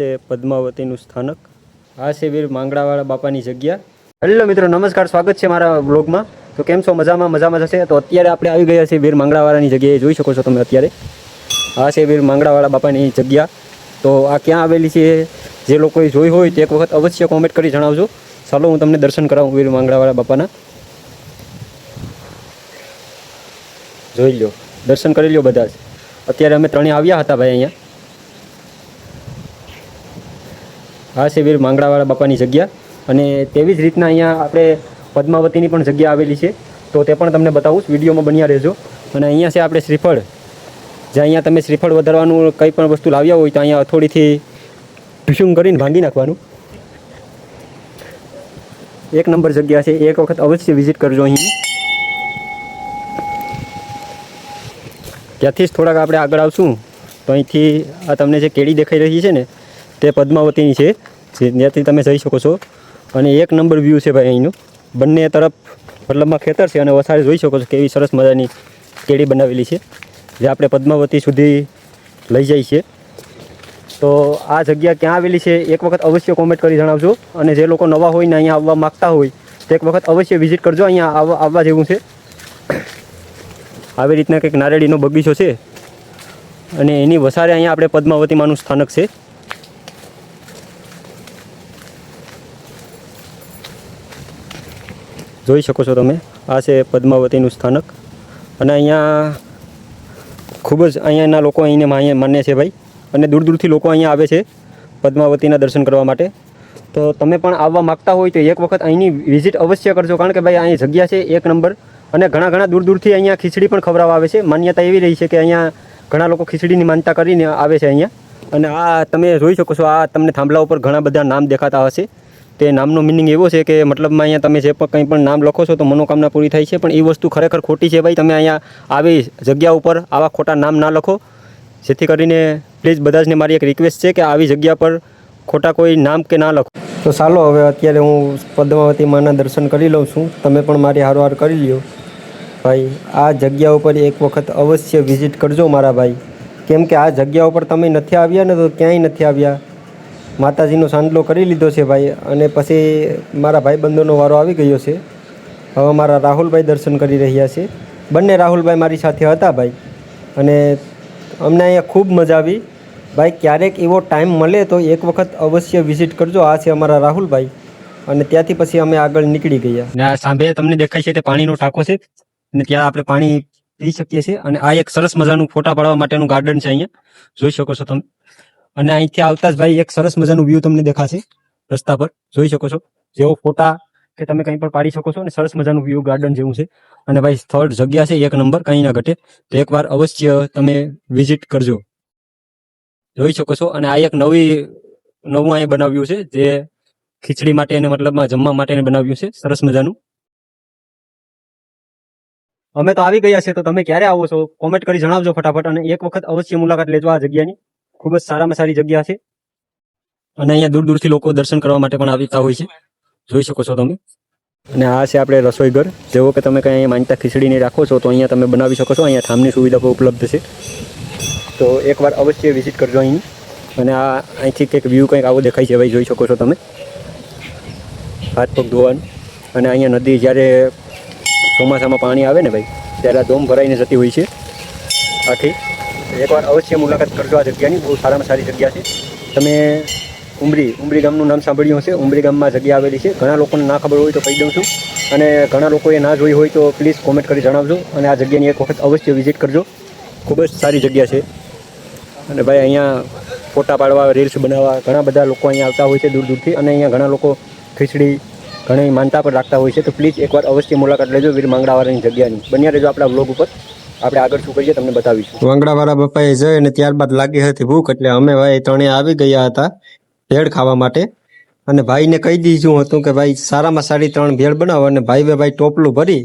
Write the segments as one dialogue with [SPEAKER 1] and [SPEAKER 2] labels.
[SPEAKER 1] છે પદ્માવતીનું સ્થાનક, આ છે વીર માંગડાવાળા બાપાની જગ્યા। હેલો મિત્રો, નમસ્કાર, સ્વાગત છે મારા બ્લોગમાં। તો કેમ છો? મજામાં જશે। તો અત્યારે આપણે આવી ગયા છીએ વીર માંગડાવાળાની જગ્યાએ, જોઈ શકો છો તમે અત્યારે। આ છે વીર માંગડાવાળા બાપાની જગ્યા। તો આ ક્યાં આવેલી છે, જે લોકોએ જોઈ હોય તે એક વખત અવશ્ય કોમેન્ટ કરી જણાવજો। ચાલો હું તમને દર્શન કરાવું વીર માંગડાવાળા બાપાના। જોઈ લો, દર્શન કરી લો બધા જ। અત્યારે અમે ત્રણે આવ્યા હતા ભાઈ અહીંયા। આ છે વીર માંગડાવાળા બાપાની જગ્યા, અને તેવી જ રીતના અહીંયા આપણે પદ્માવતીની પણ જગ્યા આવેલી છે, તો તે પણ તમને બતાવું, વિડીયોમાં બન્યા રહેજો। અને અહીંયા છે આપણે શ્રીફળ, જે અહીંયા તમે શ્રીફળ વધારવાનું કંઈ પણ વસ્તુ લાવ્યા હોય તો અહીંયા હથોડીથી ઢુસુમ કરીને ભાંગી નાખવાનું। એક નંબર જગ્યા છે, એક વખત અવશ્ય વિઝિટ કરજો અહીં। ત્યાંથી જ થોડાક આપણે આગળ આવશું તો અહીંથી આ તમને જે કેડી દેખાઈ રહી છે ને, તે પદ્માવતીની છે, જ્યાંથી તમે જઈ શકો છો। અને એક નંબર વ્યૂ છે ભાઈ અહીંનું, બંને તરફ મતલબમાં ખેતર છે, અને વસાડે જોઈ શકો છો કેવી સરસ મજાની કેડી બનાવેલી છે, જે આપણે પદ્માવતી સુધી લઈ જાય છે। તો આ જગ્યા ક્યાં આવેલી છે એક વખત અવશ્ય કોમેન્ટ કરી જણાવજો। અને જે લોકો નવા હોય ને અહીંયા આવવા માગતા હોય તો એક વખત અવશ્ય વિઝિટ કરજો, અહીંયા આવવા જેવું છે। આવી રીતના કંઈક નારેડીનો બગીચો છે, અને એની વસારે અહીંયા આપણે પદ્માવતી માનું સ્થાનક છે। જોઈ શકો છો તમે, આ છે પદ્માવતીનું સ્થાનક। અને અહીંયા ખૂબ જ અહીંયાના લોકો અહીંને માન્ય છે ભાઈ, અને દૂર દૂરથી લોકો અહીંયા આવે છે પદ્માવતીના દર્શન કરવા માટે। તો તમે પણ આવવા માગતા હોય તો એક વખત અહીંની વિઝિટ અવશ્ય કરજો, કારણ કે ભાઈ અહીં જગ્યા છે એક નંબર। અને ઘણા દૂર દૂરથી અહીંયા ખીચડી પણ ખવડાવવા આવે છે। માન્યતા એવી રહી છે કે અહીંયા ઘણા લોકો ખીચડીની માનતા કરીને આવે છે અહીંયા। અને આ તમે જોઈ શકો છો, આ તમને થાંભલા ઉપર ઘણા બધા નામ દેખાતા હશે। તે નામનો મિનિંગ એવો છે કે મતલબમાં અહીંયા તમે જે પણ કંઈ પણ નામ લખો છો તો મનોકામના પૂરી થાય છે, પણ એ વસ્તુ ખરેખર ખોટી છે ભાઈ। તમે અહીંયા આવી જગ્યા ઉપર આવા ખોટા નામ ના લખો, જેથી કરીને પ્લીઝ બધા જને મારી એક રિક્વેસ્ટ છે કે આવી જગ્યા પર ખોટા કોઈ નામ કે ના લખો। તો ચાલો હવે અત્યારે હું પદ્માવતી માના દર્શન કરી લઉં છું, તમે પણ મારી હારવાર કરી લ્યો ભાઈ। આ જગ્યા ઉપર એક વખત અવશ્ય વિઝિટ કરજો મારા ભાઈ, કેમ કે આ જગ્યા ઉપર તમે નથી આવ્યા ને તો ક્યાંય નથી આવ્યા। માતાજીનો સાંડલો કરી લીધો છે ભાઈ, અને પછી મારા ભાઈબંધોનો વારો આવી ગયો છે। હવે મારા રાહુલભાઈ દર્શન કરી રહ્યા છે, બંને રાહુલભાઈ મારી સાથે હતા ભાઈ, અને અમને અહીંયા ખૂબ મજા આવી ભાઈ। ક્યારેક એવો ટાઈમ મળે તો એક વખત અવશ્ય વિઝિટ કરજો। આ છે અમારા રાહુલભાઈ, અને ત્યાંથી પછી અમે આગળ નીકળી ગયા। સાંભે તમને દેખાય છે તે પાણીનો ટાંકો છે, અને ત્યાં આપણે પાણી પી શકીએ છીએ। અને આ એક સરસ મજાનું ફોટા પાડવા માટેનું ગાર્ડન છે, અહીંયા જોઈ શકો છો તમે। અને અહીંથી આવતા જ ભાઈ એક સરસ મજાનું વ્યૂ તમને દેખાશે રસ્તા પર, જોઈ શકો છો, જેવો ફોટા કે તમે કંઈ પણ પાડી શકો છો, અને સરસ મજાનું વ્યૂ ગાર્ડન જેવું છે। અને ભાઈ સ્થળ જગ્યા છે એક નંબર, કંઈ ના ઘટે। તો એકવાર અવશ્ય તમે વિઝિટ કરજો, જોઈ શકો છો। અને આ એક નવું અહીંયા બનાવ્યું છે, જે ખીચડી માટે અને મતલબમાં જમવા માટે બનાવ્યું છે, સરસ મજાનું। અમે તો આવી ગયા છે, તો તમે ક્યારે આવો છો કોમેન્ટ કરી જણાવજો ફટાફટ, અને એક વખત અવશ્ય મુલાકાત લેજો આ જગ્યાની। ખૂબ જ સારામાં સારી જગ્યા છે, અને અહીંયા દૂર દૂરથી લોકો દર્શન કરવા માટે પણ આવતા હોય છે, જોઈ શકો છો તમે। અને આ છે આપણે રસોઈ ઘર, જેવો કે તમે કંઈ અહીંયા માનતા ખીચડીને રાખો છો તો અહીંયા તમે બનાવી શકો છો। અહીંયા થામની સુવિધા પણ ઉપલબ્ધ છે, તો એકવાર અવશ્ય વિઝિટ કરજો અહીં। અને આ અહીંથી કંઈક વ્યૂ કંઈક આવો દેખાય છે ભાઈ, જોઈ શકો છો તમે, હાથ પગ ધોવાનું। અને અહીંયા નદી જ્યારે ચોમાસામાં પાણી આવે ને ભાઈ, ત્યારે આ ડોમ ભરાઈને જતી હોય છે આખી। એકવાર અવશ્ય મુલાકાત કરજો આ જગ્યાની, બહુ સારામાં સારી જગ્યા છે। તમે ઉમરી ગામનું નામ સાંભળ્યું હશે, ઉમરી ગામમાં જગ્યા આવેલી છે। ઘણા લોકોને ના ખબર હોય તો કહી દઉં છું, અને ઘણા લોકોએ ના જોઈ હોય તો પ્લીઝ કોમેન્ટ કરી જણાવજો। અને આ જગ્યાની એક વખત અવશ્ય વિઝિટ કરજો, ખૂબ જ સારી જગ્યા છે। અને ભાઈ અહીંયા ફોટા પાડવા, રીલ્સ બનાવવા ઘણા બધા લોકો અહીંયા આવતા હોય છે દૂર દૂરથી, અને અહીંયા ઘણા લોકો ખીચડી ઘણી માનતા પર રાખતા હોય છે। તો પ્લીઝ એકવાર અવશ્ય મુલાકાત લેજો વીર માંગડાવાળાની જગ્યાની। બન્યા રહેજો આપણા બ્લોગ ઉપર, આપણે આગળ શું કરીએ તમને બતાવીશું। માંગડાવાળા બાપાએ જઈ અને ત્યારબાદ લાગી હતી ભૂખ, એટલે અમે ભાઈ ત્રણેય આવી ગયા હતા ભેળ ખાવા માટે। અને ભાઈને કહી દીધું હતું કે ભાઈ સારામાં સારી 3 ભેળ બનાવો, અને ભાઈ ટોપલું ભરી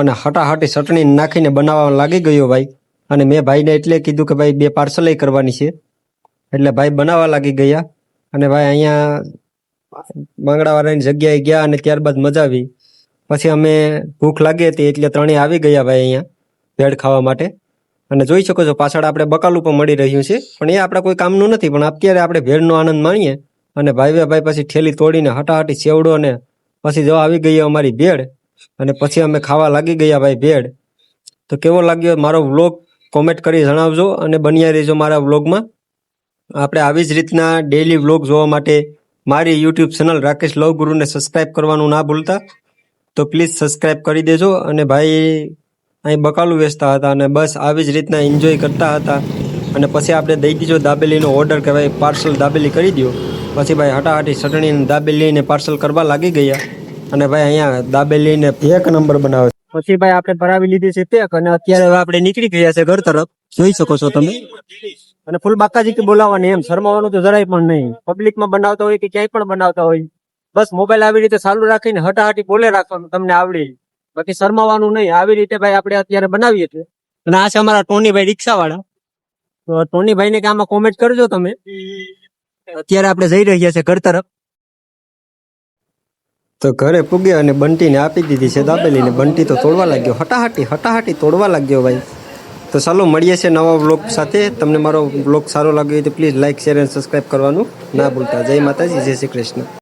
[SPEAKER 1] અને હટાહટી ચટણી નાખીને બનાવવા લાગી ગયો ભાઈ। અને મેં ભાઈને એટલે કીધું કે ભાઈ 2 પાર્સલ કરવાની છે, એટલે ભાઈ બનાવવા લાગી ગયા। અને ભાઈ અહીંયા માંગડાવાળાની જગ્યાએ ગયા, અને ત્યારબાદ મજા આવી। પછી અમે ભૂખ લાગી હતી એટલે ત્રણેય આવી ગયા ભાઈ અહીંયા ભેળ ખાવા માટે। અને જોઈ શકો છો પાછળ આપણે બકાલું પણ મળી રહ્યું છે, પણ એ આપણા કોઈ કામનું નથી. પણ અત્યારે આપણે ભેળનો આનંદ માણીએ. અને ભાઈ પછી ઠેલી તોડીને હટાહટી સેવડો ને પછી જો આવી ગઈ અમારી ભેળ, અને પછી અમે ખાવા લાગી ગયા ભાઈ ભેળ. તો કેવો લાગ્યો મારો વ્લોગ કોમેન્ટ કરી જણાવજો, અને બન્યા રહેજો મારા વ્લોગમાં. આપણે આવી જ રીતના ડેઈલી વ્લોગ જોવા માટે મારી યુટ્યુબ ચેનલ રાકેશ લવ ગુરુને સબસ્ક્રાઈબ કરવાનું ના ભૂલતા. તો પ્લીઝ સબસ્ક્રાઈબ કરી દેજો. અને ભાઈ અહીં બકાલું વેચતા હતા, અને બસ આવી જ રીતના એન્જોય કરતા હતા. અને પછી આપણે દઈ દીધો દાબેલીનો ઓર્ડર કે ભાઈ પાર્સલ દાબેલી કરી દો. પછી ભાઈ હટાહટી ચટણીને દાબેલીને પાર્સલ કરવા લાગી ગયા. અને ભાઈ અહીંયા દાબેલીને એક નંબર બનાવે. પછી ભાઈ આપણે ભરાવી લીધી છે પેક, અને અત્યારે હવે આપણે નીકળી ગયા છે ઘર તરફ. જોઈ શકો છો તમે. અને ફૂલ બાકાજી બોલાવવાની, એમ શરમાવાનું તો જરાય પણ નહીં. પબ્લિકમાં બનાવતા હોય કે ક્યાંય પણ બનાવતા હોય, બસ મોબાઈલ આવી રીતે ચાલુ રાખીને હટાહટી બોલે રાખવાનું, તમને આવડી. બાકી શરમાવાનું નહીં. આવી રીતે ભાઈ આપણે અત્યારે બનાવીએ છીએ. અને આ છે અમારા ટોનીભાઈ રિક્ષાવાળા. તો ટોનીભાઈને કે આમાં કોમેન્ટ કરજો તમે. અત્યારે આપણે જઈ રહ્યા છે ઘર તરફ. તો ઘરે પૂગ્યા અને બંટીને આપી દીધી છે દાબેલીને. બંટી તો તોડવા લાગ્યો, હટાહટી તોડવા લાગ્યો ભાઈ. તો ચાલો મળીએ છીએ નવા વ્લોગ સાથે. તમને મારો વ્લોગ સારો લાગ્યો હોય તો પ્લીઝ લાઇક, શેર અને સબસ્ક્રાઈબ કરવાનું ના ભૂલતા. જય માતાજી, જય શ્રી કૃષ્ણ.